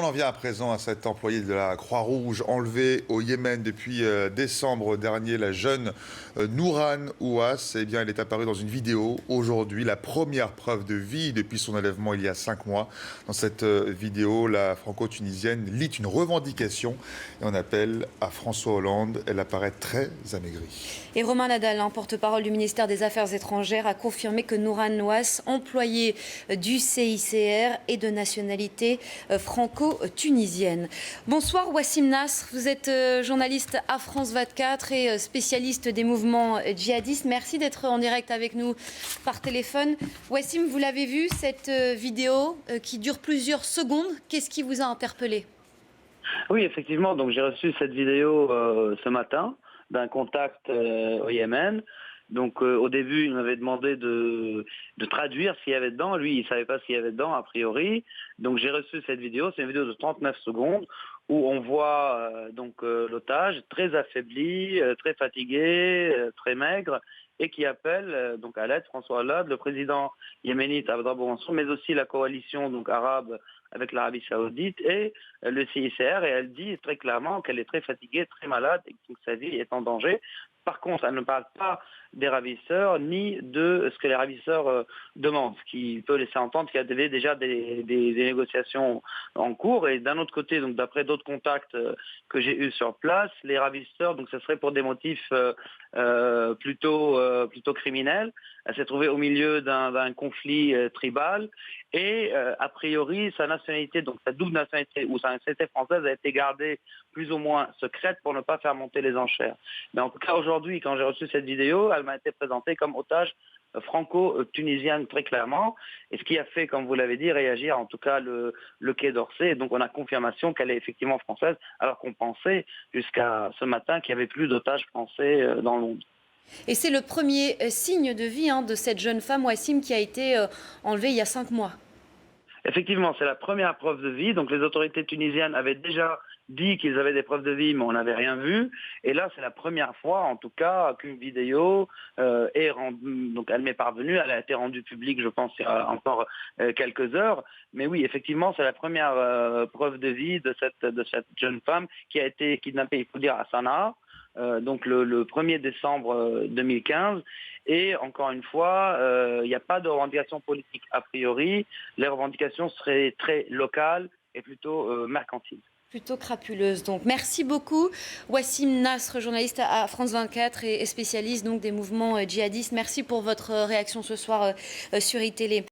On en vient à présent à cet employé de la Croix-Rouge enlevé au Yémen depuis décembre dernier, la jeune Nourane Ouass. Eh bien, elle est apparue dans une vidéo aujourd'hui, la première preuve de vie depuis son enlèvement il y a 5 mois. Dans cette vidéo, la franco-tunisienne lit une revendication et on appelle à François Hollande. Elle apparaît très amaigrie. Et Romain Nadal, porte-parole du ministère des Affaires étrangères, a confirmé que Nourane Ouass, employée du CICR, est de nationalité franco-tunisienne. Bonsoir Wassim Nasr, vous êtes journaliste à France 24 et spécialiste des mouvements djihadistes. Merci d'être en direct avec nous par téléphone. Wassim, vous l'avez vu, cette vidéo qui dure plusieurs secondes. Qu'est-ce qui vous a interpellé ? Oui, effectivement, donc j'ai reçu cette vidéo ce matin d'un contact au Yémen. Donc au début, il m'avait demandé de traduire ce qu'il y avait dedans. Lui, il ne savait pas ce qu'il y avait dedans, a priori. Donc j'ai reçu cette vidéo. C'est une vidéo de 39 secondes où on voit l'otage très affaibli, très fatigué, très maigre, et qui appelle donc à l'aide François Hollande, le président yéménite Abdrabou Mansour, mais aussi la coalition donc arabe avec l'Arabie Saoudite et le CICR, et elle dit très clairement qu'elle est très fatiguée, très malade et que sa vie est en danger. Par contre, elle ne parle pas des ravisseurs ni de ce que les ravisseurs demandent, ce qui peut laisser entendre qu'il y avait déjà des négociations en cours. Et d'un autre côté, donc d'après d'autres contacts que j'ai eus sur place, les ravisseurs, donc ce serait pour des motifs plutôt criminels. Elle s'est trouvée au milieu d'un conflit tribal et a priori sa nationalité, donc sa double nationalité ou sa nationalité française a été gardée plus ou moins secrète pour ne pas faire monter les enchères. Mais en tout cas aujourd'hui, quand j'ai reçu cette vidéo, elle m'a été présentée comme otage franco-tunisienne très clairement, et ce qui a fait, comme vous l'avez dit, réagir en tout cas le Quai d'Orsay. Et donc on a confirmation qu'elle est effectivement française, alors qu'on pensait jusqu'à ce matin qu'il n'y avait plus d'otages français dans le monde. Et c'est le premier signe de vie de cette jeune femme, Wassim, qui a été enlevée il y a 5 mois. Effectivement, c'est la première preuve de vie. Donc les autorités tunisiennes avaient déjà dit qu'ils avaient des preuves de vie, mais on n'avait rien vu. Et là, c'est la première fois, en tout cas, qu'une vidéo est rendue. Donc elle m'est parvenue, elle a été rendue publique, je pense, il y a encore quelques heures. Mais oui, effectivement, c'est la première preuve de vie de cette jeune femme qui a été kidnappée, il faut dire, à Sanaa. Donc le 1er décembre 2015. Et encore une fois, il n'y a pas de revendication politique a priori. Les revendications seraient très locales et plutôt mercantiles. Plutôt crapuleuse. Donc, merci beaucoup, Wassim Nasr, journaliste à France 24 et spécialiste donc des mouvements djihadistes. Merci pour votre réaction ce soir sur iTélé.